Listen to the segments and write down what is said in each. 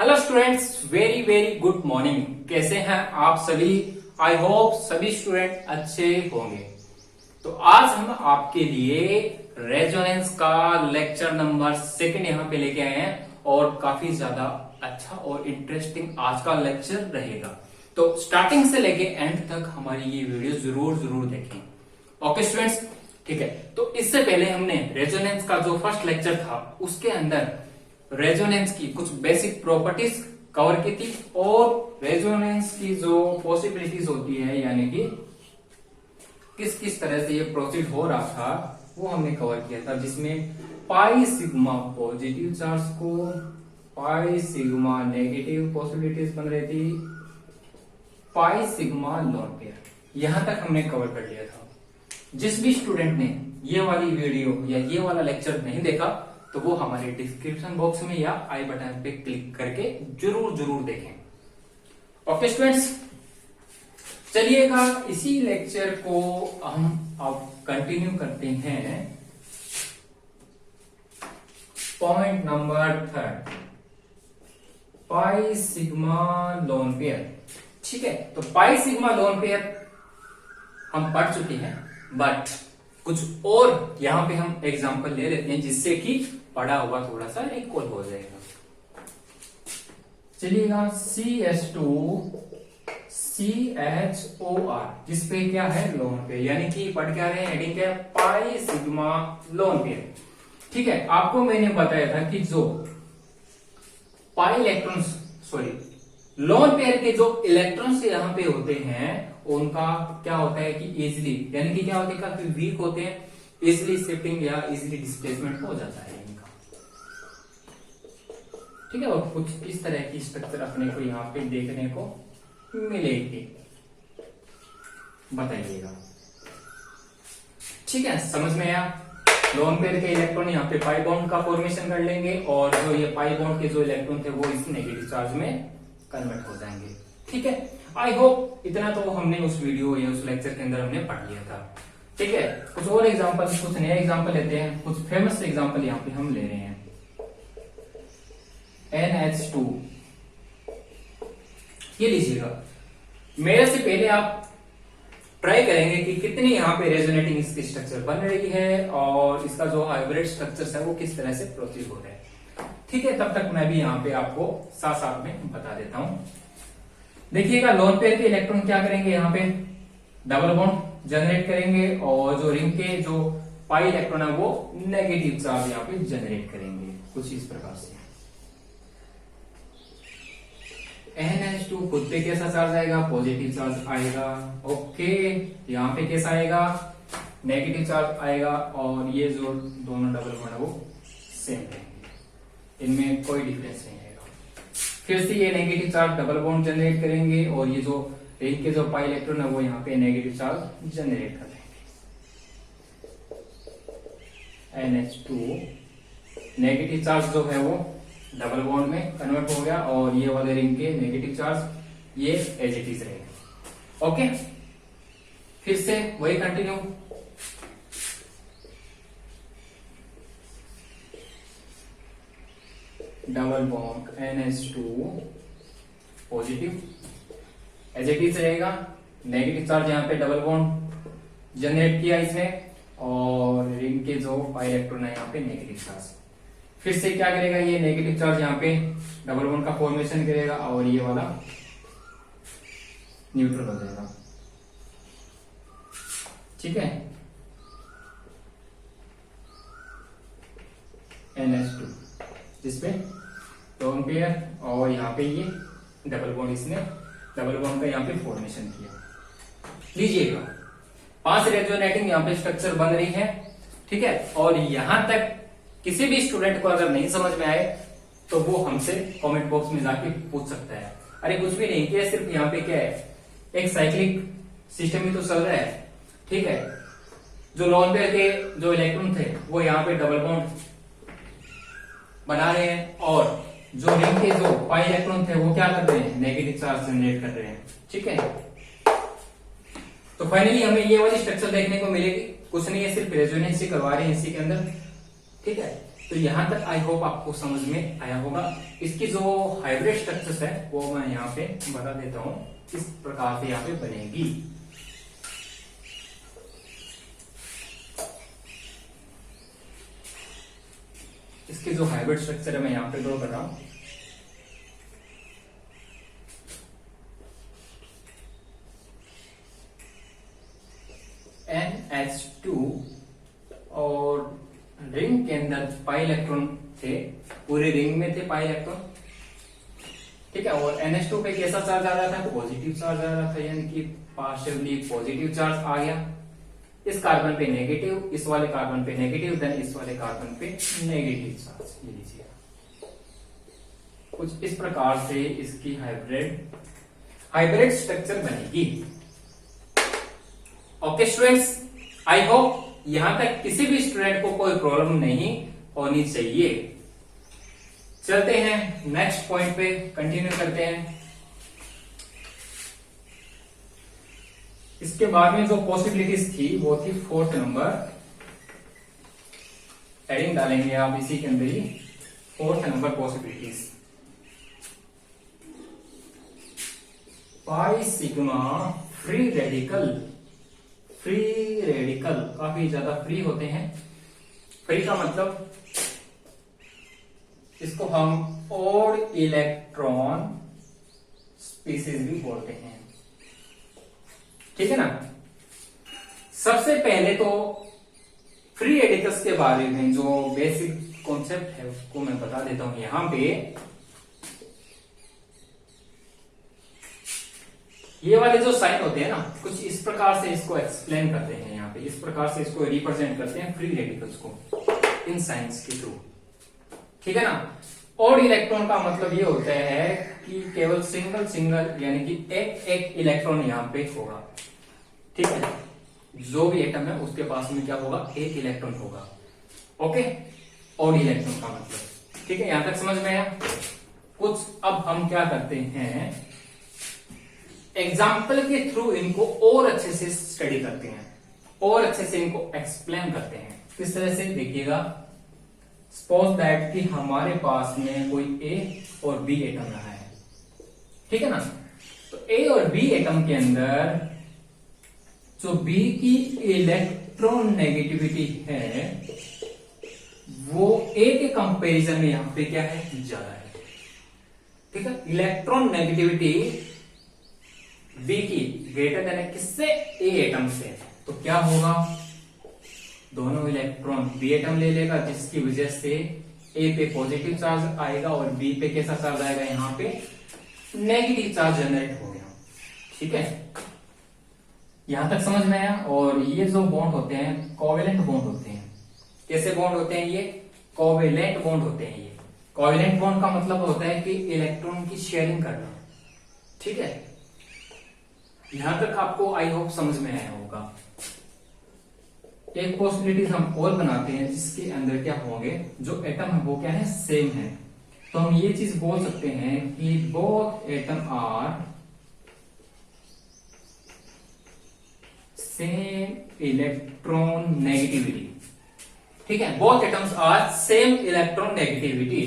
Hello students, very very good morning. कैसे हैं आप सभी? आई होप सभी स्टूडेंट अच्छे होंगे। तो आज हम आपके लिए रेजोनेंस का लेक्चर नंबर 2 यहाँ पे लेके आए हैं और काफी ज्यादा अच्छा और इंटरेस्टिंग आज का लेक्चर रहेगा। तो स्टार्टिंग से लेके एंड तक हमारी ये वीडियो जरूर जरूर देखें। ओके स्टूडेंट्स, ठीक है। तो इससे पहले हमने रेजोनेंस का जो फर्स्ट लेक्चर था उसके अंदर रेजोनेंस की कुछ बेसिक प्रॉपर्टीज कवर की थी और रेजोनेंस की जो पॉसिबिलिटीज होती है, यानी कि किस किस तरह से ये प्रोसीड हो रहा था, वो हमने कवर किया था। जिसमें पाई सिग्मा पॉजिटिव चार्ज को, पाई सिग्मा नेगेटिव पॉसिबिलिटीज बन रही थी, पाई सिग्मा लोन पेयर, यहां तक हमने कवर कर लिया था। जिस भी स्टूडेंट ने ये वाली वीडियो या ये वाला लेक्चर नहीं देखा तो वो हमारे डिस्क्रिप्शन बॉक्स में या आई बटन पे क्लिक करके जरूर जरूर देखें। ओके स्टूडेंट्स, चलिएगा इसी लेक्चर को हम अब कंटिन्यू करते हैं। Point number 3, pi sigma lone pair. ठीक है, तो पाई सिग्मा लोन पेयर हम पढ़ चुके हैं, बट कुछ और यहां पे हम एग्जांपल ले लेते हैं जिससे कि पढ़ा हुआ थोड़ा सा इक्वल हो जाएगा। चलिएगा CH2 CHOR, जिसपे क्या है लोन पेयर, यानी कि पढ़ क्या रहे हैं, हेडिंग क्या है, पाई सिग्मा लोन पेयर। ठीक है, आपको मैंने बताया था कि जो पाई इलेक्ट्रॉन्स लोन पेयर के जो इलेक्ट्रॉन्स यहां पे होते हैं उनका क्या होता है कि इजिली, यानी कि क्या होता है, काफी वीक होते हैं, इजिली शिफ्टिंग या इजिली डिस्प्लेसमेंट हो जाता है इनका। ठीक है, और कुछ इस तरह की स्ट्रक्चर अपने को यहाँ पे देखने को मिलेगी, बताइएगा। ठीक है, समझ में आया? लोन पेयर के इलेक्ट्रॉन यहाँ पे पाई बॉन्ड का फॉर्मेशन कर लेंगे और जो ये पाई बॉन्ड के जो इलेक्ट्रॉन थे वो इस नेगेटिव चार्ज में कन्वर्ट हो जाएंगे। ठीक है, आई होप इतना तो हमने उस वीडियो या उस लेक्चर के अंदर हमने पढ़ लिया था। ठीक है, कुछ और एग्जांपल, कुछ नया एग्जांपल लेते हैं, कुछ फेमस एग्जांपल यहाँ पे हम ले रहे हैं। NH2 ये लीजिएगा, मेरे से पहले आप ट्राई करेंगे कि कितनी यहाँ पे रेजोनेटिंग इसकी स्ट्रक्चर बन रही है और इसका जो हाइब्रिड स्ट्रक्चर है वो किस तरह से प्रोसीड हो रहा है। ठीक है, तब तक मैं भी यहाँ पे आपको साथ साथ में बता देता हूं। देखिएगा, लोन पेयर के इलेक्ट्रॉन क्या करेंगे, यहाँ पे डबल बॉन्ड जनरेट करेंगे और जो रिंग के जो पाई इलेक्ट्रॉन है वो नेगेटिव चार्ज यहाँ पे जनरेट करेंगे कुछ इस प्रकार से। NH2 खुद पे कैसा चार्ज आएगा, पॉजिटिव चार्ज आएगा। ओके, यहाँ पे कैसा आएगा, नेगेटिव चार्ज आएगा और ये जो दोनों डबल बॉन्ड है वो सेम रहेंगे, इनमें कोई डिफरेंस नहीं आएगा। फिर से ये negative charge double bond generate करेंगे और ये जो रिंग के जो पाई इलेक्ट्रॉन है वो यहाँ पे नेगेटिव चार्ज जनरेट कर देंगे। NH2 नेगेटिव चार्ज जो है वो डबल बॉन्ड में कन्वर्ट हो गया और ये वाले रिंग के नेगेटिव चार्ज ये एज इट इज रहेगा। ओके, फिर से वही continue. Double bond NH2 positive as it is रहेगा, नेगेटिव चार्ज यहाँ पे डबल बॉन्ड जनरेट किया इसने और रिंग के जो पाई इलेक्ट्रॉन है यहाँ पे नेगेटिव चार्ज। फिर से क्या करेगा, ये नेगेटिव चार्ज यहाँ पे डबल बॉन्ड का फॉर्मेशन करेगा और ये वाला न्यूट्रल हो जाएगा। ठीक है, NH2 जिसपे लोन पेयर और यहाँ पे ये डबल बॉन्ड, इसने डबल बॉन्ड का यहाँ पे फॉर्मेशन किया। लीजिएगा, 5 रेजोनेटिंग यहाँ पे स्ट्रक्चर बन रही है। ठीक है, और यहां तक किसी भी स्टूडेंट को अगर नहीं समझ में आए तो वो हमसे कमेंट बॉक्स में जाके पूछ सकता है। अरे कुछ भी नहीं किया, सिर्फ यहाँ पे क्या है, एक साइक्लिक सिस्टम ही तो चल रहा है। ठीक है, जो लोन पेयर के जो इलेक्ट्रॉन थे वो यहाँ पे डबल बॉन्ड बना रहे हैं और जो रिंग के जो पाई इलेक्ट्रॉन थे वो क्या कर रहे हैं, नेगेटिव चार्ज जनरेट कर रहे हैं। ठीक है, तो फाइनली हमें ये वाली स्ट्रक्चर देखने को मिलेगी। कुछ नहीं है, सिर्फ रेजोनेंस ही करवा रहे हैं इसी के अंदर। ठीक है, तो यहां तक आई होप आपको समझ में आया होगा। इसकी जो हाइब्रिड स्ट्रक्चर्स है वो मैं यहाँ पे बता देता हूं, इस प्रकार से यहाँ पे बनेगी। इसकी जो हाइब्रिड स्ट्रक्चर है मैं यहाँ पे ड्रॉ कर रहा हूं। NH2 और रिंग के अंदर पाई इलेक्ट्रॉन थे, पूरे रिंग में थे पाई इलेक्ट्रॉन, ठीक है। और NH2 पे कैसा चार्ज आ रहा था? पॉजिटिव चार्ज आ रहा था, यानी कि पार्शियली पॉजिटिव चार्ज आ गया। इस कार्बन पे नेगेटिव, इस वाले कार्बन पे नेगेटिव, देन इस वाले कार्बन पे नेगेटिव चार्ज। ये लीजिए, कुछ इस प्रकार से इसकी हाइब्रिड स्ट्रक्चर बनेगी। ओके स्टूडेंट्स, आई होप यहां तक किसी भी स्टूडेंट को कोई प्रॉब्लम नहीं होनी चाहिए। चलते हैं नेक्स्ट पॉइंट पे, कंटिन्यू करते हैं। इसके बाद में जो पॉसिबिलिटीज थी वो थी 4th नंबर, हेडिंग डालेंगे आप इसी के अंदर ही, 4th number possibilities. Pi sigma free radical काफी ज्यादा फ्री होते हैं। फ्री का मतलब इसको हम ऑड इलेक्ट्रॉन स्पीसीज भी बोलते हैं, ठीक है ना। सबसे पहले तो फ्री रेडिकल्स के बारे में जो बेसिक कॉन्सेप्ट है उसको मैं बता देता हूं यहां पे। ये वाले जो साइन होते हैं ना, कुछ इस प्रकार से इसको एक्सप्लेन करते हैं यहाँ पे, इस प्रकार से इसको रिप्रेजेंट करते हैं फ्री रेडिकल्स को इन साइंस के थ्रू, ठीक है ना। ऑड इलेक्ट्रॉन का मतलब ये होता है कि केवल सिंगल यानी कि एक इलेक्ट्रॉन यहाँ पे होगा, ठीक है। जो भी एटम है उसके पास में क्या होगा? एक इलेक्ट्रॉन होगा। ओके, ऑड इलेक्ट्रॉन का मतलब, ठीक है। यहां तक समझ में आया कुछ। अब हम क्या करते हैं, एग्जाम्पल के थ्रू इनको और अच्छे से स्टडी करते हैं और अच्छे से इनको एक्सप्लेन करते हैं। किस तरह से? देखिएगा, सपोज दैट कि हमारे पास में कोई ए और बी एटम रहा है, ठीक है ना। तो ए और बी एटम के अंदर जो बी की इलेक्ट्रॉन नेगेटिविटी है वो ए के कंपैरिजन में यहां पे क्या है? ज्यादा है, ठीक है। इलेक्ट्रॉन नेगेटिविटी बी की ग्रेटर देन है किससे? ए एटम से। तो क्या होगा? दोनों इलेक्ट्रॉन बी एटम ले लेगा, जिसकी वजह से ए पे पॉजिटिव चार्ज आएगा और बी पे कैसा चार्ज आएगा? यहाँ पे नेगेटिव चार्ज जनरेट हो गया, ठीक है। यहां तक समझ में आया। और ये जो बॉन्ड होते हैं कोवेलेंट बॉन्ड होते हैं। कैसे बॉन्ड होते हैं ये? कोवेलेंट बॉन्ड होते हैं ये। कोवेलेंट बॉन्ड का मतलब होता है कि इलेक्ट्रॉन की शेयरिंग करना, ठीक है। यहां तक आपको आई होप समझ में आया होगा। एक पॉसिबिलिटीज हम और बनाते हैं जिसके अंदर क्या होंगे, जो एटम है वो क्या है? सेम है। तो हम ये चीज बोल सकते हैं कि both atom are same electron negativity, ठीक है। Both atoms are same electron negativity.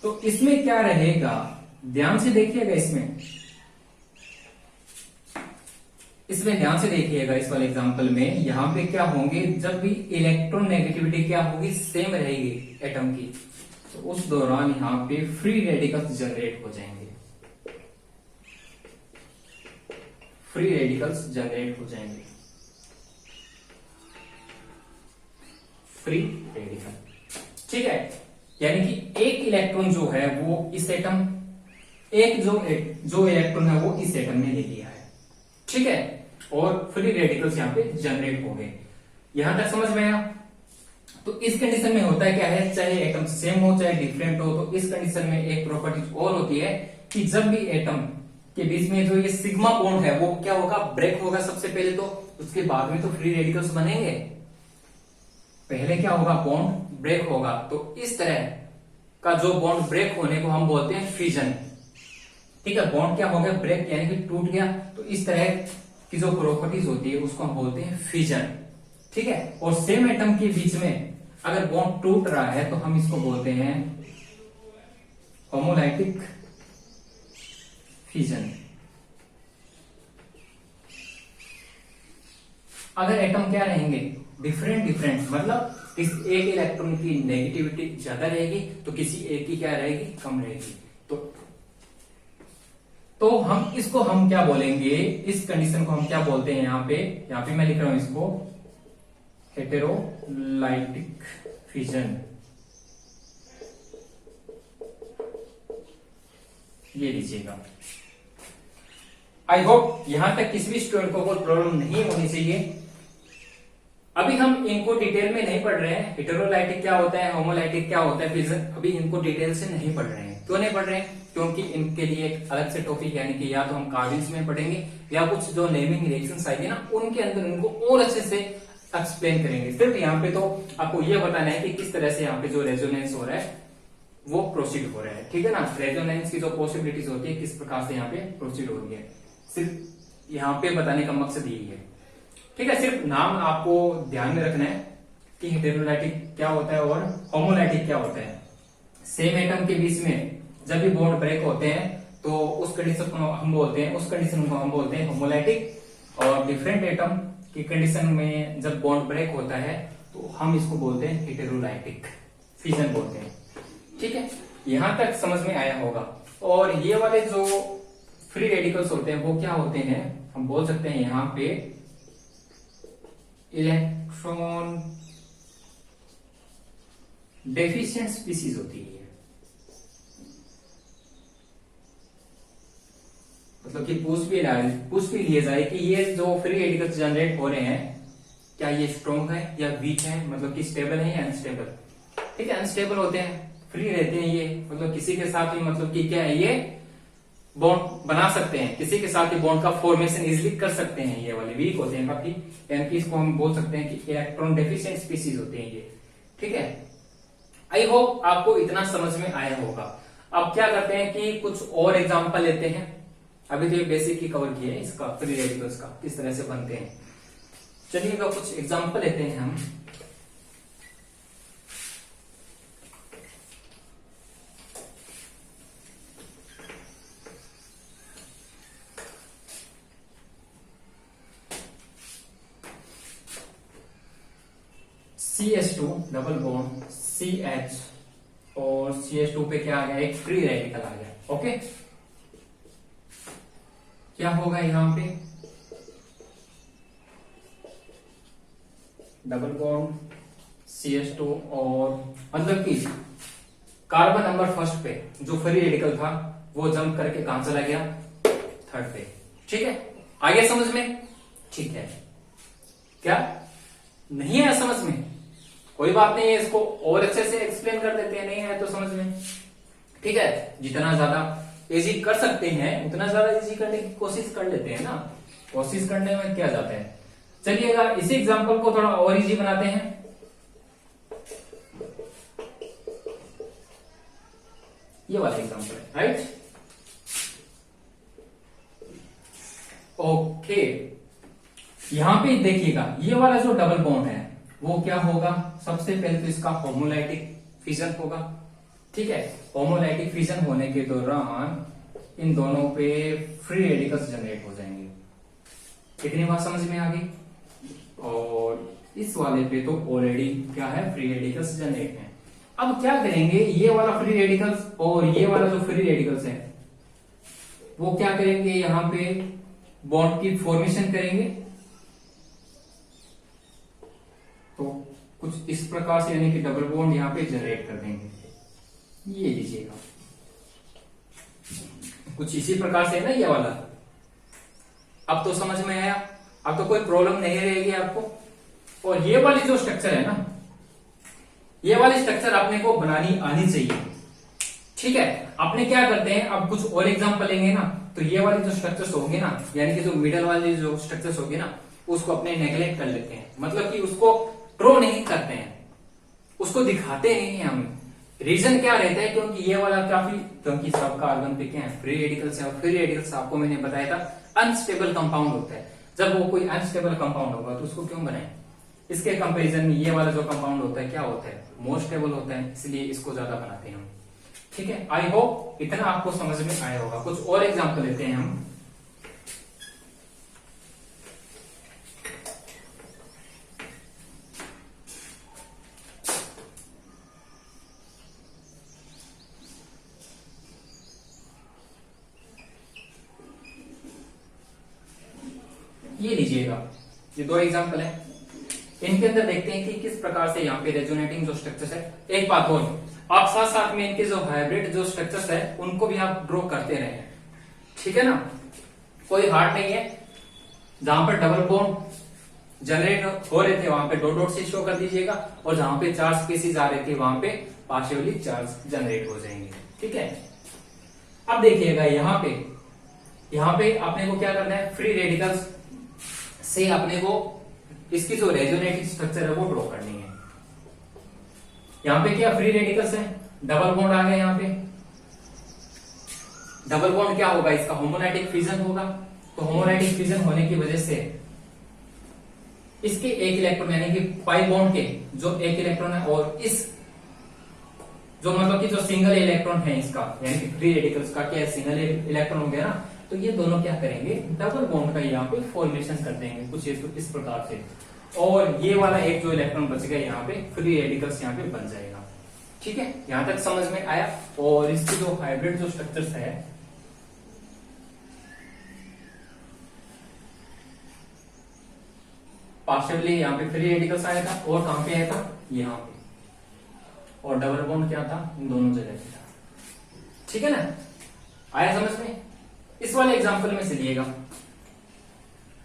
तो इसमें क्या रहेगा? ध्यान से देखिएगा, इसमें ध्यान से देखिएगा। इस वाले एग्जांपल में यहां पे क्या होंगे? जब भी इलेक्ट्रॉन नेगेटिविटी क्या होगी? सेम रहेगी एटम की, तो उस दौरान यहां पे फ्री रेडिकल्स जनरेट हो जाएंगे। फ्री रेडिकल्स जनरेट हो जाएंगे, फ्री रेडिकल, ठीक है। यानी कि एक इलेक्ट्रॉन जो है वो इस एटम, एक जो इलेक्ट्रॉन है वो इस एटम में ले लिया है, ठीक है। और फ्री रेडिकल्स यहाँ पे जनरेट हो गए। यहां तक समझ में आया। तो इस कंडीशन में होता है क्या है? चाहे एटम सेम हो चाहे डिफरेंट हो, तो इस कंडीशन में एक प्रॉपर्टी और होती है कि जब भी एटम के बीच में जो ये सिग्मा बॉन्ड है वो क्या होगा? ब्रेक होगा सबसे पहले, तो उसके बाद में तो फ्री रेडिकल्स बनेंगे। पहले क्या होगा? बॉन्ड ब्रेक होगा। तो इस तरह का जो बॉन्ड ब्रेक होने को हम बोलते हैं फ्यूजन, ठीक है। बॉन्ड क्या हो गया? ब्रेक, यानी कि टूट गया। तो इस तरह की जो प्रॉपर्टीज होती है उसको हम बोलते हैं फ्यूजन, ठीक है। और सेम एटम के बीच में अगर बॉन्ड टूट रहा है तो हम इसको बोलते हैं होमोलाइटिक फिजन। अगर एटम क्या रहेंगे, डिफरेंट डिफरेंट, मतलब इस एक इलेक्ट्रॉन की नेगेटिविटी ज्यादा रहेगी तो किसी एक की क्या रहेगी, कम रहेगी। तो हम क्या बोलेंगे, इस कंडीशन को हम क्या बोलते हैं, यहाँ पे मैं लिख रहा हूं इसको हेटेरोलाइटिक फिजन। ये लीजिएगा। आई होप यहां तक किसी भी स्टूडेंट को कोई प्रॉब्लम नहीं होनी चाहिए। अभी हम इनको डिटेल में नहीं पढ़ रहे हैं, हेटेरोलाइटिक क्या होता है, होमोलाइटिक क्या होता है फिजन, अभी इनको डिटेल से नहीं पढ़ रहे हैं। क्यों नहीं पढ़ रहे हैं, क्योंकि इनके लिए एक अलग से टॉपिक, यानी कि या तो हम कार्बन्स में पढ़ेंगे या कुछ जो नेमिंग रिएक्शंस आएगी ना उनके अंदर इनको और अच्छे से एक्सप्लेन करेंगे। सिर्फ यहाँ पे तो आपको ये बताना है कि किस तरह से यहाँ पे जो रेजोनेंस हो रहा है वो प्रोसीड हो रहा है, ठीक है ना। रेजोनेंस की जो पॉसिबिलिटीज होती है किस प्रकार से यहाँ पे प्रोसीड हो रही है, सिर्फ यहाँ पे बताने का मकसद यही है, ठीक है। सिर्फ नाम आपको ध्यान में रखना है कि हेटेरोलाइटिक क्या होता है और होमोलाइटिक क्या होता है। सेम एटम के बीच में जब भी बॉन्ड ब्रेक होते हैं तो उस कंडीशन को हम बोलते हैं होमोलाइटिक, और डिफरेंट एटम की कंडीशन में जब बॉन्ड ब्रेक होता है तो हम इसको बोलते हैं हेटेरोलाइटिक फिजन बोलते हैं, ठीक है। यहां तक समझ में आया होगा। और ये वाले जो फ्री रेडिकल्स होते हैं वो क्या होते हैं, हम बोल सकते हैं यहां पे इलेक्ट्रॉन डेफिशिएंट स्पीसीज होती है, मतलब कि पूछ भी लिया जाए कि ये जो फ्री रेडिकल्स जनरेट हो रहे हैं क्या ये स्ट्रॉन्ग है या वीक है, मतलब कि स्टेबल है या अनस्टेबल, ठीक है। अनस्टेबल होते हैं, फ्री रहते हैं ये, मतलब किसी के साथ भी मतलब कि क्या है, ये बॉन्ड बना सकते हैं, किसी के साथ भी बॉन्ड का फॉर्मेशन इजिली कर सकते हैं। ये वाले वीक होते हैं काफी, यानी कि इसको हम बोल सकते हैं कि इलेक्ट्रॉन डेफिशिएंट स्पीसीज होते हैं ये, ठीक है। आई होप आपको इतना समझ में आया होगा। अब क्या करते हैं कि कुछ और एग्जांपल लेते हैं। अभी तो ये बेसिक ही कवर किया है इसका, फ्री रेडिकल्स का किस तरह से बनते हैं। चलिएगा कुछ एग्जांपल लेते हैं हम। CH2 डबल बॉन्ड CH और CH2 पे क्या आ गया, एक फ्री रेडिकल आ गया, ओके। क्या होगा यहां पे, डबल बॉन्ड CH2 और मतलब कि कार्बन नंबर फर्स्ट पे जो फ्री रेडिकल था वो जंप करके कहां चला गया, थर्ड पे, ठीक है। आ गया समझ में, ठीक है। क्या नहीं है समझ में, कोई बात नहीं है, इसको और अच्छे से एक्सप्लेन कर देते हैं, नहीं है तो समझ में, ठीक है। जितना ज्यादा इजी कर सकते हैं उतना ज्यादा इजी करने की कोशिश कर लेते हैं ना, कोशिश करने में क्या जाता है। चलिएगा इसी एग्जांपल को थोड़ा और इजी बनाते हैं। ये वाला एग्जांपल है, राइट, ओके। यहां पे देखिएगा ये वाला जो डबल बॉन्ड है वो क्या होगा, सबसे पहले तो इसका होमोलाइटिक फिजन होगा, ठीक है। होमोलाइटिक फिजन होने के दौरान इन दोनों पे फ्री रेडिकल्स जनरेट हो जाएंगे। कितनी बात समझ में आ गई। और इस वाले पे तो ऑलरेडी क्या है, फ्री रेडिकल्स जनरेट है। अब क्या करेंगे, ये वाला फ्री रेडिकल्स और ये वाला जो फ्री रेडिकल्स है वो क्या करेंगे, यहां पे बॉन्ड की फॉर्मेशन करेंगे। तो कुछ इस प्रकार से, यानी कि डबल बॉन्ड यहां पे जनरेट कर देंगे। ये लीजिएगा कुछ इसी प्रकार से ना ये वाला। अब तो समझ में आया, अब तो कोई प्रॉब्लम नहीं रहेगी आपको। और ये वाली जो स्ट्रक्चर है ना, ये वाली स्ट्रक्चर अपने को बनानी आनी चाहिए, ठीक है। अपने क्या करते हैं, अब कुछ और एग्जांपल लेंगे ना, तो ये वाले जो स्ट्रक्चर्स होंगे ना, यानी कि जो मिडल वाले जो स्ट्रक्चर्स होंगे ना, उसको अपने नेग्लेक्ट कर लेते हैं, मतलब कि उसको ड्रॉ नहीं करते हैं, उसको दिखाते नहीं है हम। रीजन क्या रहता है, क्योंकि ये वाला क्योंकि सब कार्बन पे क्या है, फ्री रेडिकल्स है, और फ्री रेडिकल्स आपको मैंने बताया था अनस्टेबल कंपाउंड होता है। जब वो कोई अनस्टेबल कंपाउंड होगा तो उसको क्यों बनाए, इसके कंपैरिजन में ये वाला जो कंपाउंड होता है क्या होता है, मोर स्टेबल होता है, इसलिए इसको ज्यादा बनाते हैं हम। ठीक है, आई होप इतना आपको समझ में आया होगा। कुछ और एग्जांपल लेते हैं हम। ये लीजिएगा, ये दो एग्जांपल है, इनके अंदर देखते हैं कि किस प्रकार से यहाँ पे रेजोनेटिंग जो स्ट्रक्चर्स है। एक बात और, आप साथ साथ में इनके जो हाइब्रिड जो स्ट्रक्चर्स है उनको भी आप ड्रॉ करते रहे, ठीक है ना, कोई हार्ड नहीं है। जहां पर डबल बॉन्ड जनरेट हो रहे थे वहां पे डॉट डॉट से शो कर दीजिएगा, और जहां पे चार्ज स्पीसीज आ रहे थे वहां पे पार्शियली चार्ज जनरेट हो जाएंगे। ठीक है, अब देखिएगा यहाँ पे अपने को क्या करना है, फ्री रेडिकल्स से अपने को इसकी जो रेजोनेटिंग स्ट्रक्चर है वो ड्रॉ करनी है। यहाँ पे क्या फ्री रेडिकल्स है, डबल बॉन्ड आ गया, यहाँ पे डबल बॉन्ड क्या होगा, इसका होमोनैटिक फिजन होगा। तो होमोनैटिक फिजन होने की वजह से इसके एक इलेक्ट्रॉन यानी कि पाई बॉन्ड के जो एक इलेक्ट्रॉन है और इस जो मतलब कि जो सिंगल इलेक्ट्रॉन है इसका यानी कि फ्री रेडिकल्स का क्या सिंगल इलेक्ट्रॉन हो गया ना, तो ये दोनों क्या करेंगे, डबल बॉन्ड का यहाँ पे फॉर्मेशन कर देंगे कुछ इस प्रकार से, और ये वाला एक जो इलेक्ट्रॉन बच गया यहाँ पे फ्री रेडिकल्स यहाँ पे बन जाएगा। ठीक है, यहां तक समझ में आया। और इसकी जो हाइब्रिड जो स्ट्रक्चर्स है, पार्शियली यहाँ पे फ्री रेडिकल्स आया था और कहां पे आया था, यहाँ पे, और डबल बॉन्ड क्या था, इन दोनों जगह पे था। ठीक है ना, आया समझ में। इस वाले एग्जांपल में चलिएगा,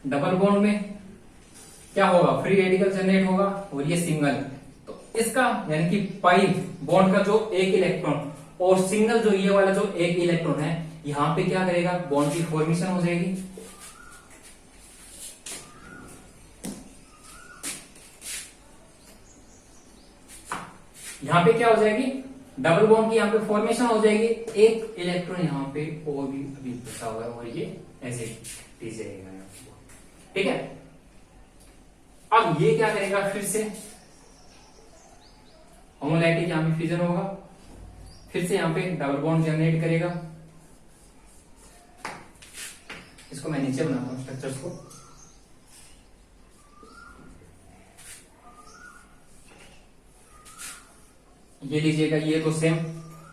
डबल बॉन्ड में क्या होगा, फ्री रेडिकल जनरेट होगा और ये सिंगल, तो इसका यानी कि पाई बॉन्ड का जो एक इलेक्ट्रॉन और सिंगल जो ये वाला जो एक इलेक्ट्रॉन है यहां पे क्या करेगा, बॉन्ड की फॉर्मेशन हो जाएगी। यहां पे क्या हो जाएगी, डबल बॉन्ड की यहाँ पे फॉर्मेशन हो जाएगी, एक इलेक्ट्रॉन यहाँ पे और भी अभी बचा हुआ है और ये ऐसे रहेगा। ठीक है, अब ये क्या करेगा, फिर से होमोलैटिक यहाँ पे फिजन होगा, फिर से यहाँ पे डबल बॉन्ड जनरेट करेगा। इसको मैं नीचे बनाता हूं स्ट्रक्चर्स को। ये लीजिएगा, ये तो सेम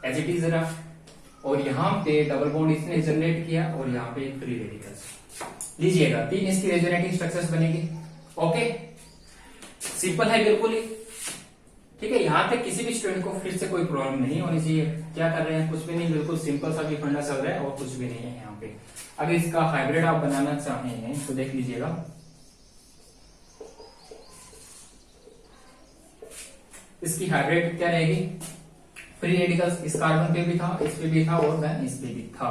एज इट इज रहा, और यहां पे डबल बॉन्ड इसने जनरेट किया और यहाँ पे फ्री रेडिकल्स लीजिएगा, तीन इसकी रेजोनेटिंग स्ट्रक्चर्स बनेगी। ओके, सिंपल है बिल्कुल ही। ठीक है, यहां तक किसी भी स्टूडेंट को फिर से कोई प्रॉब्लम नहीं होनी चाहिए। क्या कर रहे हैं, कुछ भी नहीं, बिल्कुल सिंपल सा भी फंडा चल रहा है और कुछ भी नहीं है यहाँ पे। अगर इसका हाइब्रिड आप बनाना चाहे हैं तो देख लीजिएगा, इसकी हाइब्रिड क्या रहेगी, फ्री रेडिकल्स इस कार्बन पे भी था, इस पे भी था और देन इस पे भी था।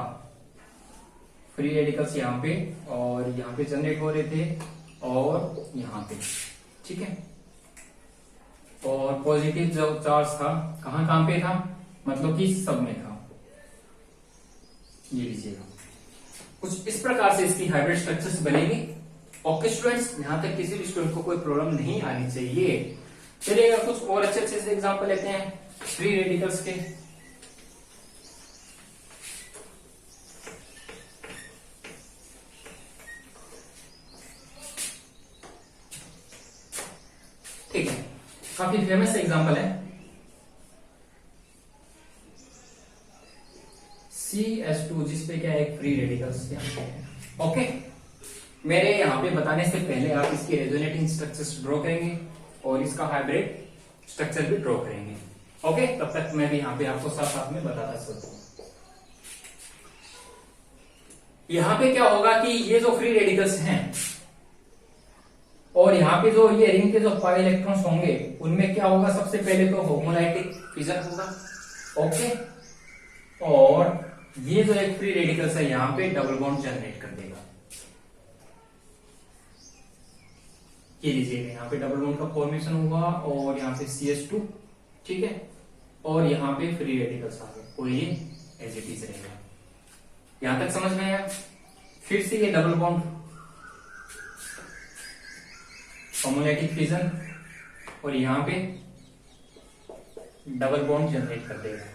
फ्री रेडिकल्स यहाँ पे और यहाँ पे जनरेट हो रहे थे और यहाँ पे। ठीक है, और पॉजिटिव जो चार्ज था कहां कहां पे था, मतलब कि सब में था। ये लीजिएगा, कुछ इस प्रकार से इसकी हाइब्रिड स्ट्रक्चर्स बनेगी। ओके स्टूडेंट्स, यहां तक किसी भी स्टूडेंट को कोई प्रॉब्लम नहीं आनी चाहिए। चलिएगा कुछ और अच्छे अच्छे से एग्जांपल लेते हैं फ्री रेडिकल्स के। ठीक है, काफी फेमस एग्जांपल है CH2, जिसपे क्या है एक फ्री रेडिकल्स यहाँ पे है। ओके, मेरे यहाँ पे बताने से पहले आप इसकी रेजोनेटिंग स्ट्रक्चर्स ड्रॉ करेंगे और इसका हाइब्रिड स्ट्रक्चर भी ड्रॉ करेंगे। ओके, तब तक मैं भी यहाँ पे आपको साथ साथ में बताता चलता हूं। यहाँ पे क्या होगा कि ये जो फ्री रेडिकल्स हैं और यहाँ पे जो ये रिंग के जो पाई इलेक्ट्रॉन्स होंगे उनमें क्या होगा, सबसे पहले तो होमोलाइटिक फिजन होगा। ओके, और ये जो एक फ्री रेडिकल्स है यहाँ पे डबल बॉन्ड जनरेट कर देगा। ये लीजिएगा, यहाँ पे डबल बॉन्ड का फॉर्मेशन हुआ और यहाँ पे CH2, ठीक है, और यहाँ पे फ्री रेडिकल्स आ गए और ये एज इट इज रहेगा। यहां तक समझ में आया। फिर से ये डबल बॉन्ड होमोलैटिक फिजन और यहां पे डबल बॉन्ड जनरेट कर देगा।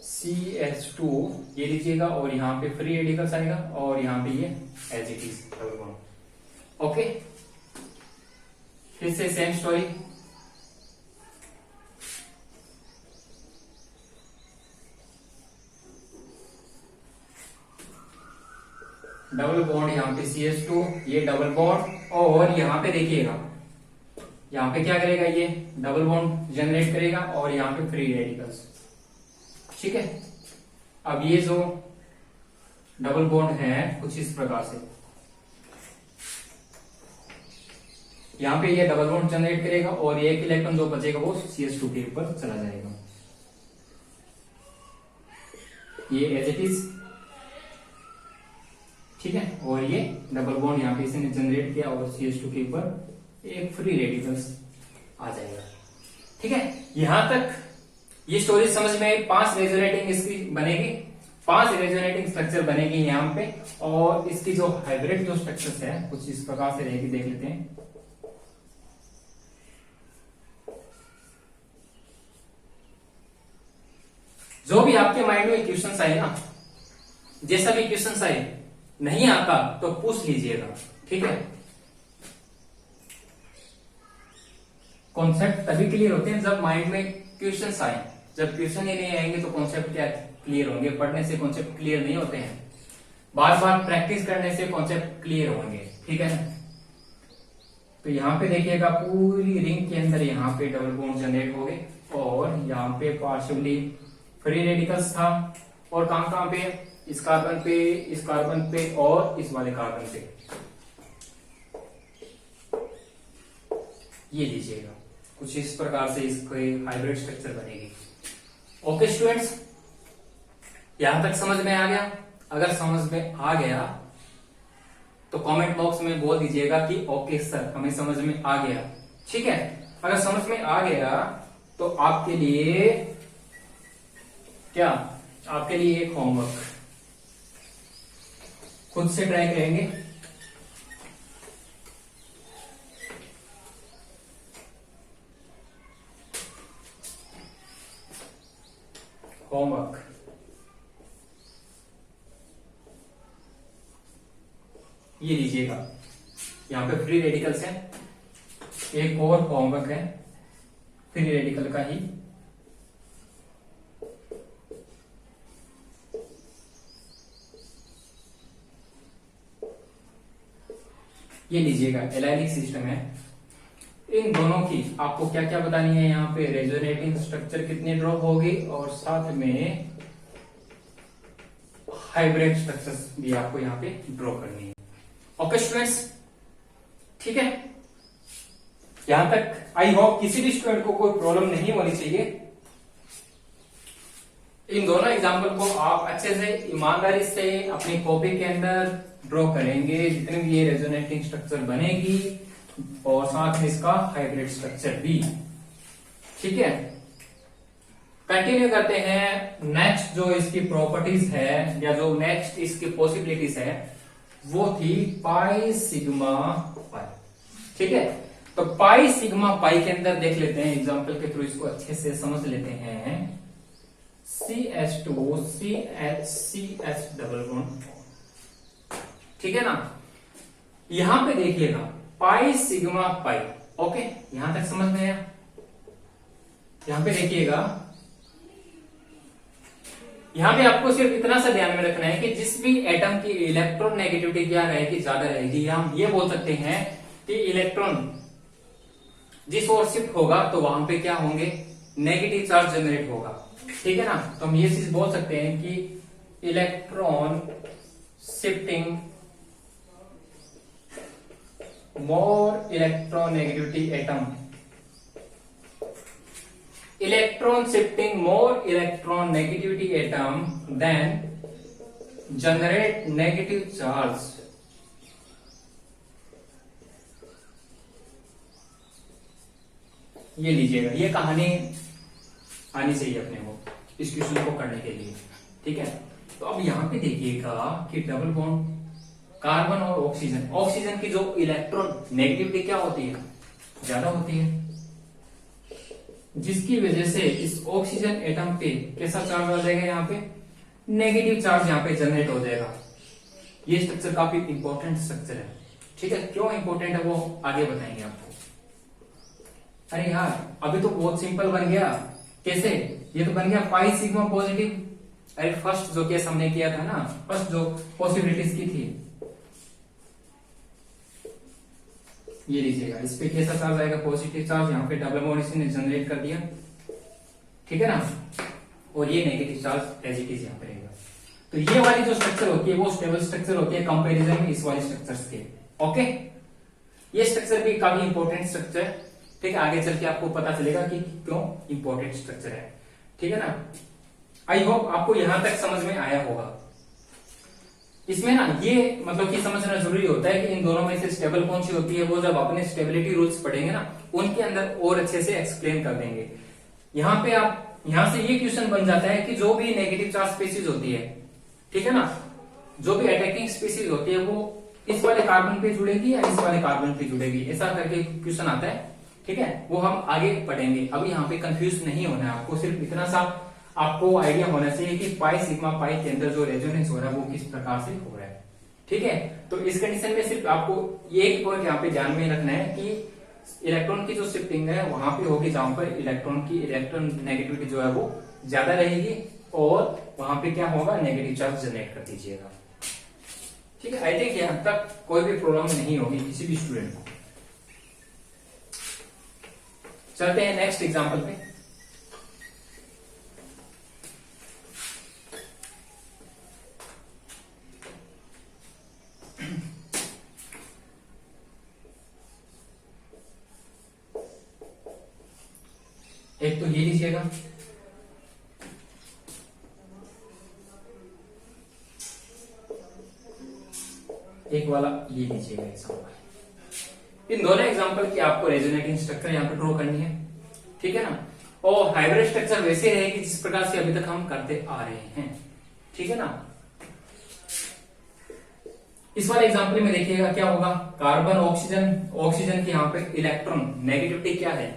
CH2 ये लीजिएगा और यहाँ पे फ्री रेडिकल्स आएगा और यहाँ पे ये as it is double bond. Okay, फिर से सेम स्टोरी। डबल बॉन्ड यहाँ पे CH2, ये डबल बॉन्ड और यहाँ पे देखिएगा यहाँ पे क्या करेगा, ये डबल बॉन्ड जनरेट करेगा और यहाँ पे फ्री रेडिकल्स। ठीक है, अब ये जो डबल बॉन्ड है कुछ इस प्रकार से, यहाँ पे ये डबल बॉन्ड जनरेट करेगा और ये एक इलेक्ट्रॉन जो बचेगा वो CH2 के ऊपर चला जाएगा। ये एज इट इज, ठीक है, और ये डबल बॉन्ड यहाँ पे इसने जनरेट किया और CH2 के ऊपर एक फ्री रेडिकल्स आ जाएगा। ठीक है, यहां तक ये स्टोरी समझ में 5 रेजोनेटिंग इसकी बनेगी, 5 रेजोनेटिंग स्ट्रक्चर बनेगी यहाँ पे। और इसकी जो हाइब्रिड जो स्ट्रक्चर्स है कुछ इस प्रकार से रहेगी, देख लेते हैं। जो भी आपके माइंड में क्वेश्चंस आए ना, जैसा भी क्वेश्चंस आए, नहीं आता तो पूछ लीजिएगा। ठीक है, कॉन्सेप्ट तभी क्लियर होते हैं जब माइंड में क्वेश्चंस आए। जब क्वेश्चन ही नहीं आएंगे तो कॉन्सेप्ट क्या क्लियर होंगे? पढ़ने से कॉन्सेप्ट क्लियर नहीं होते हैं, बार बार प्रैक्टिस करने से कॉन्सेप्ट क्लियर होंगे। ठीक है ना, तो यहाँ पे देखिएगा पूरी रिंग के अंदर यहाँ पे डबल बॉन्ड जनरेट हो गए और यहाँ पे पार्शियली फ्री रेडिकल्स था। और कहां कहां पे? इस कार्बन पे, इस कार्बन पे और इस वाले कार्बन पे। ये लीजिएगा, कुछ इस प्रकार से इसकी हाइब्रिड स्ट्रक्चर बनेगी। ओके स्टूडेंट्स, यहां तक समझ में आ गया? अगर समझ में आ गया तो कमेंट बॉक्स में बोल दीजिएगा कि ओके सर, हमें समझ में आ गया। ठीक है, अगर समझ में आ गया तो आपके लिए क्या, आपके लिए एक होमवर्क, खुद से ट्राई करेंगे। होमवर्क, ये लीजिएगा, यहां पे फ्री रेडिकल्स है। एक और होमवर्क है फ्री रेडिकल का ही। ये लीजिएगा, एलाइलिक सिस्टम है। इन दोनों की आपको क्या क्या बतानी है? यहाँ पे रेजोनेटिंग स्ट्रक्चर कितनी ड्रॉ होगी और साथ में हाइब्रिड स्ट्रक्चर्स भी आपको यहाँ पे ड्रॉ करनी है। ओके स्टूडेंट्स, ठीक है, यहां तक आई होप किसी भी स्टूडेंट को कोई प्रॉब्लम नहीं होनी चाहिए। इन दोनों एग्जाम्पल को आप अच्छे से ईमानदारी से अपनी कॉपी के अंदर ड्रॉ करेंगे, जितने भी ये रेजोनेटिंग स्ट्रक्चर बनेगी और साथ में इसका हाइब्रिड स्ट्रक्चर भी। ठीक है, कंटिन्यू करते हैं। नेक्स्ट जो इसकी प्रॉपर्टीज है या जो नेक्स्ट इसकी पॉसिबिलिटीज है वो थी पाई सिग्मा पाई। ठीक है, तो पाई सिग्मा पाई के अंदर देख लेते हैं एग्जांपल के थ्रू, इसको अच्छे से समझ लेते हैं। CH2 CH डबल बॉन्ड, ठीक है ना। यहां पे देखिएगा पाई सिग्मा पाई। ओके, यहां तक समझ में आया? यहां पे देखिएगा, यहां पे आपको सिर्फ इतना सा ध्यान में रखना है कि जिस भी एटम की इलेक्ट्रॉन नेगेटिविटी क्या रहेगी, ज्यादा रहेगी। हम ये बोल सकते हैं कि इलेक्ट्रॉन जिस ओर शिफ्ट होगा तो वहां पे क्या होंगे, नेगेटिव चार्ज जनरेट होगा। ठीक है ना, तो हम ये चीज बोल सकते हैं कि electron shifting more electronegativity atom, electron shifting more electron negativity atom then generate negative charge। ये लीजिएगा, ये कहानी आनी चाहिए अपने को इस क्वेश्चन को करने के लिए। ठीक है, तो अब यहां पे देखिएगा कि डबल बॉन्ड कार्बन और ऑक्सीजन, ऑक्सीजन की जो इलेक्ट्रॉन नेगेटिविटी क्या होती है, ज्यादा होती है, जिसकी वजह से इस ऑक्सीजन एटम पे कैसा चार्ज आ जाएगा, यहाँ पे नेगेटिव चार्ज यहाँ पे जनरेट हो जाएगा। ये स्ट्रक्चर काफी इंपॉर्टेंट स्ट्रक्चर है, ठीक है। क्यों इंपॉर्टेंट है वो आगे बताएंगे आपको। अरे यार अभी तो बहुत सिंपल बन गया, कैसे, ये तो बन गया पाई सिग्मा पॉजिटिव। अरे फर्स्ट जो केस हमने किया था ना, फर्स्ट जो पॉसिबिलिटीज की थी, ये लीजिएगा, इस पे कैसा चार्ज आएगा, पॉजिटिव चार्ज, यहाँ पे डबल बॉन्ड इसने जनरेट कर दिया, ठीक है ना, और ये negative charge as it is यहाँ पे रहेगा। तो ये वाली जो स्ट्रक्चर होती है वो स्टेबल स्ट्रक्चर होती है कंपैरिजन में इस वाली स्ट्रक्चर्स के। ओके, ये स्ट्रक्चर भी काफी इंपॉर्टेंट स्ट्रक्चर है, ठीक है। आगे चल के आपको पता चलेगा कि क्यों इंपॉर्टेंट स्ट्रक्चर है, ठीक है ना। आई होप आपको यहां तक समझ में आया होगा। इसमें ना ये मतलब कि समझना जरूरी होता है कि इन दोनों में से स्टेबल कौन सी होती है, वो जब अपने स्टेबिलिटी रूल्स पढ़ेंगे ना उनके अंदर और अच्छे से एक्सप्लेन कर देंगे। यहाँ पे आप, यहां से ये क्वेश्चन बन जाता है कि जो भी नेगेटिव चार्ज स्पीसीज होती है, ठीक है ना, जो भी अटैकिंग स्पीसीज होती है वो इस वाले कार्बन पे जुड़ेगी या इस वाले कार्बन पे जुड़ेगी, ऐसा करके क्वेश्चन आता है, ठीक है। वो हम आगे पढ़ेंगे, अभी यहाँ पे कंफ्यूज नहीं होना है आपको, सिर्फ इतना सा आपको आइडिया होना चाहिए कि पाई सिग्मा पाई के अंदर जो रेजोनेंस हो रहा है वो किस प्रकार से हो रहा है, ठीक है। तो इस कंडीशन में सिर्फ आपको ये एक पॉइंट यहाँ पे ध्यान में रखना है कि इलेक्ट्रॉन की जो शिफ्टिंग है वहां पे होगी जहां पर इलेक्ट्रॉन नेगेटिविटी जो है वो ज्यादा रहेगी, और वहां पे क्या होगा, नेगेटिव चार्ज जनरेट कर दीजिएगा, ठीक है। आई थिंक यहां तक कोई भी प्रॉब्लम नहीं होगी किसी भी स्टूडेंट को। चलते हैं नेक्स्ट एग्जांपल पे। एक तो ये लीजिएगा, एक वाला ये लीजिएगा एग्जांपल। इन दोनों एग्जांपल की आपको रेजोनेटिंग स्ट्रक्चर यहाँ पे ड्रॉ करनी है, ठीक है ना। और हाइब्रिड स्ट्रक्चर वैसे रहेगी जिस प्रकार से अभी तक हम करते आ रहे हैं, ठीक है ना। इस वाले एग्जांपल में देखिएगा क्या होगा, कार्बन ऑक्सीजन, ऑक्सीजन की यहाँ पे इलेक्ट्रॉन नेगेटिविटी क्या है,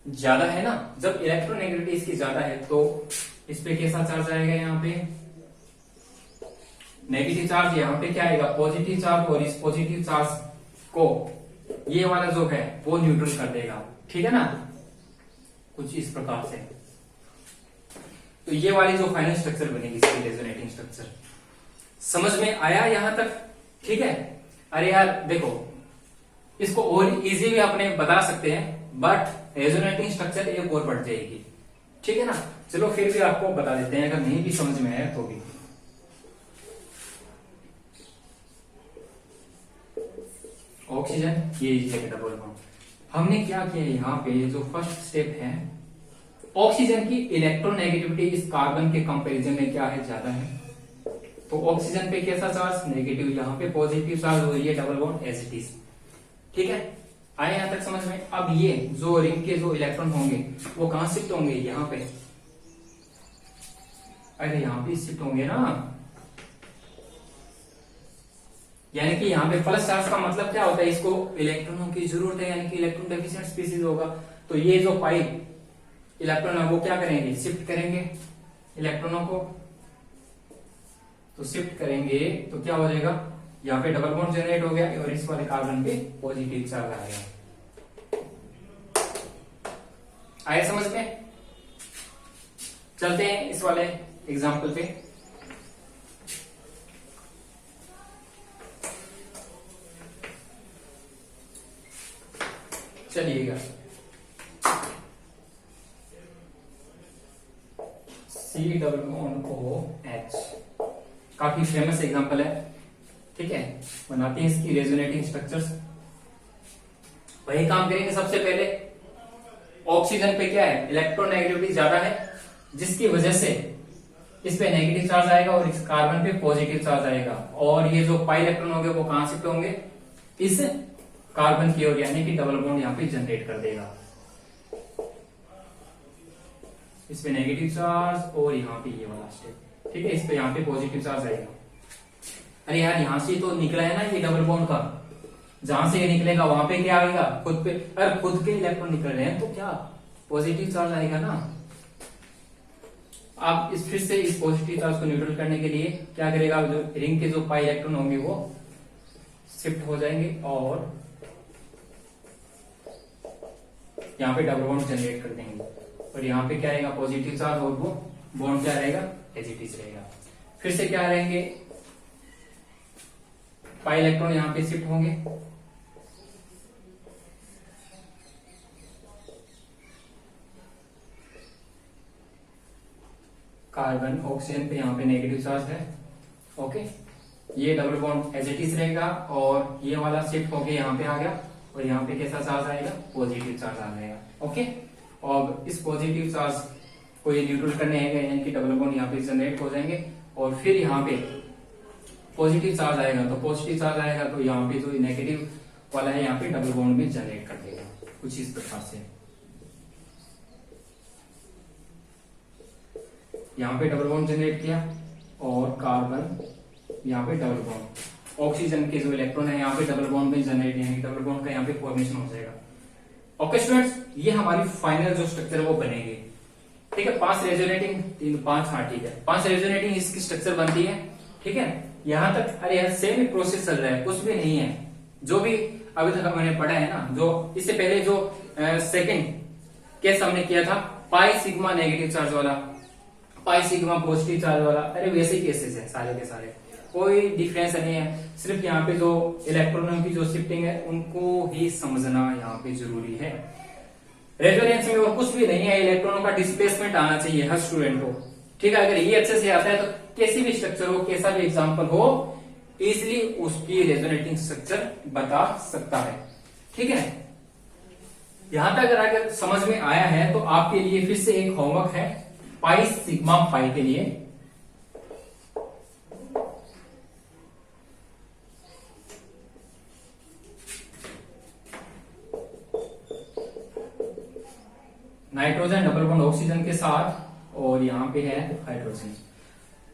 ज्यादा है ना। जब इलेक्ट्रॉन नेगेटिविटी इसकी ज्यादा है तो इस पे कैसा चार्ज आएगा, यहाँ पे नेगेटिव चार्ज, यहाँ पे क्या आएगा, पॉजिटिव चार्ज, और इस पॉजिटिव चार्ज को ये वाला जो है वो न्यूट्रल कर देगा, ठीक है ना, कुछ इस प्रकार से। तो ये वाली जो फाइनल स्ट्रक्चर बनेगी इसकी रेजोनेटिंग स्ट्रक्चर, समझ में आया यहां तक, ठीक है। अरे यार देखो, इसको और इजी भी अपने बता सकते हैं, बट रेजोनेटिंग स्ट्रक्चर एक और बढ़ जाएगी, ठीक है ना। चलो फिर भी आपको बता देते हैं, अगर नहीं भी समझ में आया तो भी। ऑक्सीजन ये लीजिए डबल बॉन्ड, हमने क्या किया यहाँ पे, जो फर्स्ट स्टेप है, ऑक्सीजन की इलेक्ट्रोनेगेटिविटी इस कार्बन के कंपैरिजन में क्या है, ज्यादा है। तो ऑक्सीजन पे कैसा चार्ज, नेगेटिव, यहाँ पे पॉजिटिव चार्ज हो रही है, double bond as it is, ठीक है। आए यहां तक समझ में। अब ये जो रिंग के जो इलेक्ट्रॉन होंगे वो कहां शिफ्ट होंगे, यहाँ पे, अरे यहाँ पे शिफ्ट होंगे ना, यानी कि यहाँ पे प्लस चार्ज का मतलब क्या होता है, इसको इलेक्ट्रॉनों की जरूरत है, यानी कि इलेक्ट्रॉन डेफिशिएंट स्पीसीज होगा। तो ये जो पाई इलेक्ट्रॉन है वो क्या करेंगे, शिफ्ट करेंगे इलेक्ट्रॉनों को। तो शिफ्ट करेंगे तो क्या हो जाएगा, यहाँ पे डबल बॉन्ड जनरेट हो गया और इस वाले कार्बन पे पॉजिटिव चार्ज आ गया। आए समझ में। चलते हैं इस वाले एग्जाम्पल पे। चलिएगा, COOH काफी फेमस एग्जांपल है, ठीक है। बनाते हैं इसकी रेजोनेटिंग स्ट्रक्चर्स। वही काम करेंगे। सबसे पहले ऑक्सीजन पे क्या है, इलेक्ट्रोनेगेटिविटी ज्यादा है, जिसकी वजह से इस पे नेगेटिव चार्ज आएगा और इस कार्बन पे पॉजिटिव चार्ज आएगा। और ये जो पाई इलेक्ट्रॉन होंगे वो कहां शिफ्ट होंगे, इस कार्बन की ओर, यानी कि डबल बॉन्ड यहाँ पे जनरेट कर देगा। इस पे नेगेटिव चार्ज और यहाँ पे ये वाला स्टेप, ठीक है। इस पे यहाँ पे पॉजिटिव चार्ज आएगा। अरे यार यहाँ से तो निकला है ना ये डबल बॉन्ड का, जहां से ये निकलेगा वहां पे क्या आएगा, खुद पे, अगर खुद के इलेक्ट्रॉन निकल रहे हैं तो क्या पॉजिटिव चार्ज आएगा ना। आप फिर से इस पॉजिटिव चार्ज को न्यूट्रल करने के लिए क्या करेगा, जो रिंग के जो पाई इलेक्ट्रॉन होंगे वो शिफ्ट हो जाएंगे और यहाँ पे डबल बॉन्ड जनरेट कर देंगे, और यहाँ पे क्या रहेगा पॉजिटिव चार्ज, और वो बॉन्ड क्या रहेगा एज इट इज रहेगा। फिर से क्या रहेंगे, पाई इलेक्ट्रॉन यहाँ पे शिफ्ट होंगे, कार्बन ऑक्सीजन पे यहाँ पे नेगेटिव चार्ज है, ओके। ये double bond as it is रहेगा, और ये वाला शिफ्ट होके यहाँ पे आ गया, और यहाँ पे कैसा चार्ज आएगा, पॉजिटिव चार्ज आ जाएगा, ओके। और इस पॉजिटिव चार्ज को ये न्यूट्रल करने हैं, यानी कि डबल बॉन्ड यहाँ पे जनरेट हो जाएंगे, और फिर यहाँ पे पॉजिटिव चार्ज आएगा, तो पॉजिटिव चार्ज आएगा तो यहाँ पे जो नेगेटिव वाला है यहाँ पे डबल बॉन्ड में जनरेट कर देगा, कुछ इस प्रकार से। यहाँ पे डबल बॉन्ड जनरेट किया, और कार्बन यहाँ पे डबल बॉन्ड, ऑक्सीजन के जो इलेक्ट्रॉन है यहाँ पे डबल बॉन्ड में जनरेट, यानी डबल बॉन्ड का यहाँ पे फॉर्मेशन हो जाएगा। ओके स्टूडेंट्स, ये हमारी फाइनल जो स्ट्रक्चर है वो बनेगी, ठीक है। 5 रेजोनेटिंग 5, हाँ ठीक है, 5 रेजोनेटिंग इसकी स्ट्रक्चर बनती है, ठीक है। यहाँ तक अरे यार सेम ही प्रोसेस चल रहा है, कुछ भी नहीं है, जो भी अभी तक मैंने पढ़ा है ना, जो इससे पहले जो सेकंड केस हमने किया था, पाई सिग्मा नेगेटिव चार्ज वाला, पाई सिग्मा पॉजिटिव चार्ज वाला, अरे वैसे ही केसेस है सारे के सारे, कोई डिफरेंस नहीं है। सिर्फ यहाँ पे जो इलेक्ट्रॉनों की जो शिफ्टिंग है उनको ही समझना यहाँ पे जरूरी है। रेजोनेंस में और कुछ भी नहीं है, इलेक्ट्रॉनों का डिस्प्लेसमेंट आना चाहिए हर स्टूडेंट को, ठीक है। अगर ये अच्छे से आता है तो कैसी भी स्ट्रक्चर हो, कैसा भी एग्जाम्पल हो, इजिली उसकी रेजोनेटिंग स्ट्रक्चर बता सकता है, ठीक है। यहां तक अगर समझ में आया है तो आपके लिए फिर से एक होमवर्क है, पाई सिग्मा पाई के लिए। नाइट्रोजन डबल बॉन्ड ऑक्सीजन के साथ, और यहाँ पे है हाइड्रोजन।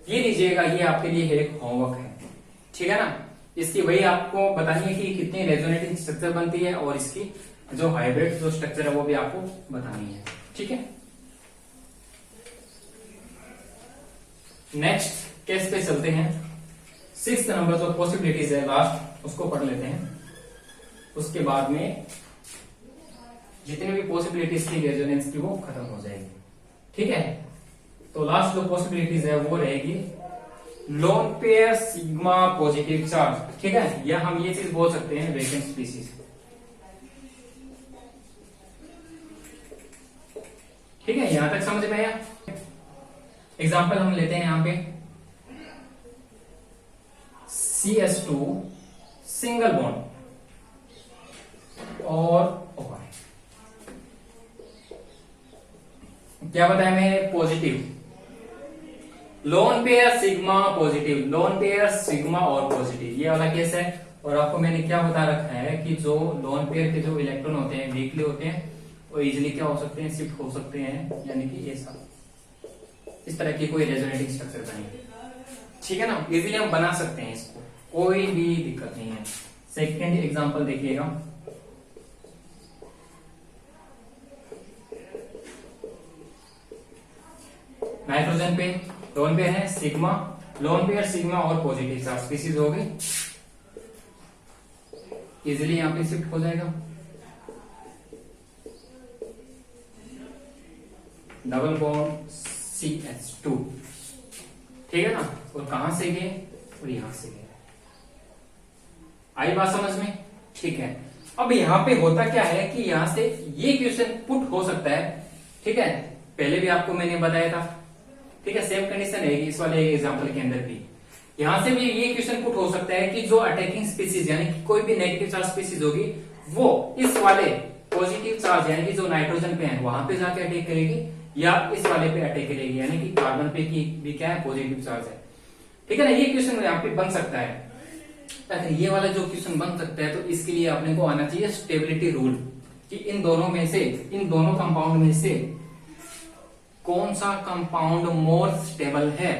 ये लीजिएगा, ये आपके लिए एक होमवर्क है, ठीक है ना। इसकी वही आपको बतानी है कि कितनी रेजोनेटिंग स्ट्रक्चर बनती है, और इसकी जो हाइब्रिड जो स्ट्रक्चर है वो भी आपको बतानी है, ठीक है। नेक्स्ट केस पे चलते हैं। 6th नंबर जो पॉसिबिलिटीज है लास्ट, उसको पढ़ लेते हैं, उसके बाद में जितनी भी पॉसिबिलिटीज थी रेजोनेंस की वो खत्म हो जाएगी, ठीक है। तो लास्ट जो पॉसिबिलिटीज है वो रहेगी lone pair sigma positive charge, ठीक है, या हम ये चीज बोल सकते हैं वैकेंट स्पीसीज, ठीक है। यहां तक समझ में आया। एग्जाम्पल हम लेते हैं यहां पे CS2 सिंगल बॉन्ड और क्या बताया मैं, positive, lone pair sigma positive, lone pair sigma और पॉजिटिव, ये वाला केस है। और आपको मैंने क्या बता रखा है कि जो लोन पेयर के जो इलेक्ट्रॉन होते हैं वीकली होते हैं, वो इजिली क्या हो सकते हैं, शिफ्ट हो सकते हैं, यानी कि ऐसा इस तरह की कोई रेजोनेटिंग स्ट्रक्चर बनेगी, ठीक है ना। इजिली हम बना सकते हैं इसको, कोई भी दिक्कत नहीं है। सेकेंड एग्जांपल देखिएगा, नाइट्रोजन पे लोन पेयर है सिग्मा, लोन पेयर सिग्मा और पॉजिटिव चार्ज स्पीसीज हो गई, इजिली यहां पे शिफ्ट हो जाएगा। डबल बॉन्ड CH2, ठीक है ना, और कहां से गए, और यहां से गए। आई बात समझ में, ठीक है। अब यहां पे होता क्या है कि यहां से ये क्वेश्चन पुट हो सकता है, ठीक है, पहले भी आपको मैंने बताया था, ठीक है। सेम कंडीशन है इस वाले एग्जांपल के अंदर भी, यहां से भी ये क्वेश्चन पुट हो सकता है कि जो अटैकिंग स्पीसीज यानी कि कोई भी नेगेटिव चार्ज स्पीसीज होगी वो इस वाले पॉजिटिव चार्ज यानी कि जो नाइट्रोजन पे है वहां पे जाके अटैक करेगी, या इस वाले पे अटैक करेगी, यानी कि कार्बन पे की भी क्या है, पॉजिटिव चार्ज है, ठीक है ना। ये क्वेश्चन यहाँ पे बन सकता है। अगर ये वाला जो क्वेश्चन बन सकता है तो इसके लिए अपने को आना चाहिए स्टेबिलिटी रूल, कि इन दोनों में से, इन दोनों कंपाउंड में से कौन सा कंपाउंड मोर स्टेबल है।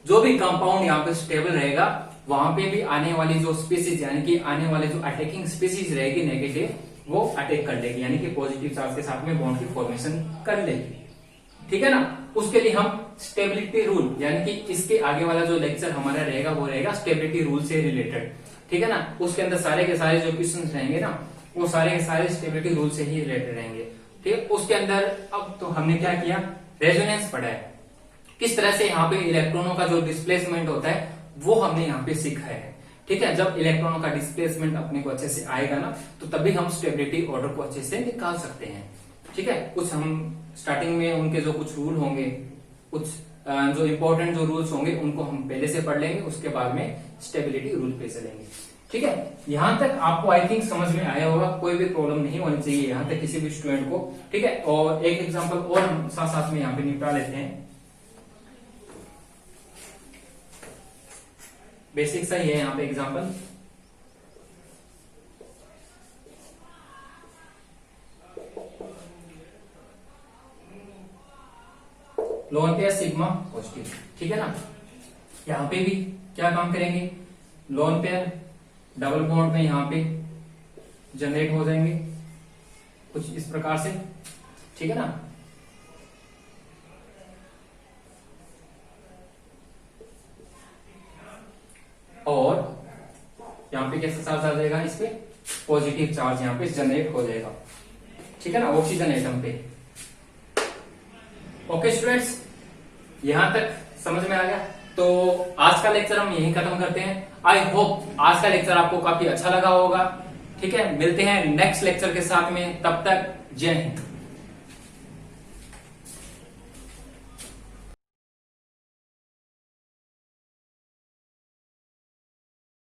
जो भी कंपाउंड यहाँ पे स्टेबल रहेगा वहां पे भी आने वाली जो स्पीसीज यानी कि आने वाले जो अटैकिंग स्पीसीज रहेगी नेगेटिव, वो अटैक कर लेगी, यानी कि पॉजिटिव चार्ज के साथ में बॉन्ड की फॉर्मेशन कर लेगी। ठीक है ना। उसके लिए हम स्टेबिलिटी रूल, यानी कि इसके आगे वाला जो लेक्चर हमारा रहेगा वो रहेगा स्टेबिलिटी रूल से रिलेटेड। ठीक है ना। उसके अंदर सारे के सारे जो क्वेश्चन रहेंगे ना, वो सारे के सारे स्टेबिलिटी रूल से ही रिलेटेड रहेंगे। ठीक है। उसके अंदर अब तो हमने क्या किया, रेजोनेंस पढ़ा है, किस तरह से यहाँ पे इलेक्ट्रॉनों का जो डिस्प्लेसमेंट होता है वो हमने यहाँ पे सीखा है। ठीक है। जब इलेक्ट्रॉनों का डिस्प्लेसमेंट अपने को अच्छे से आएगा ना, तो तभी हम स्टेबिलिटी ऑर्डर को अच्छे से निकाल सकते हैं। ठीक है। कुछ हम स्टार्टिंग में उनके जो कुछ रूल होंगे, कुछ जो इंपॉर्टेंट जो रूल्स होंगे उनको हम पहले से पढ़ लेंगे, उसके बाद में स्टेबिलिटी रूल पे चलेंगे। ठीक है। यहां तक आपको आई थिंक समझ में आया होगा, कोई भी प्रॉब्लम नहीं होनी चाहिए यहां तक किसी भी स्टूडेंट को। ठीक है। और एक एग्जांपल और हम साथ साथ में यहाँ पे निपटा लेते हैं, बेसिक सा ही है यहाँ पे example. Lone pair sigma positive. ठीक है ना। यहां पे भी क्या काम करेंगे, लोन पेयर डबल बॉन्ड में यहां पे जनरेट हो जाएंगे कुछ इस प्रकार से। ठीक है ना। और यहां पे कैसा चार्ज आ जाएगा, इस पे पॉजिटिव चार्ज यहां पे जनरेट हो जाएगा। ठीक है ना, ऑक्सीजन एटम पे। ओके स्टूडेंट्स, यहां तक समझ में आ गया। तो आज का लेक्चर हम यहीं खत्म करते हैं। आई होप आज का लेक्चर आपको काफी अच्छा लगा होगा। ठीक है। मिलते हैं नेक्स्ट लेक्चर के साथ में, तब तक जय हिंद।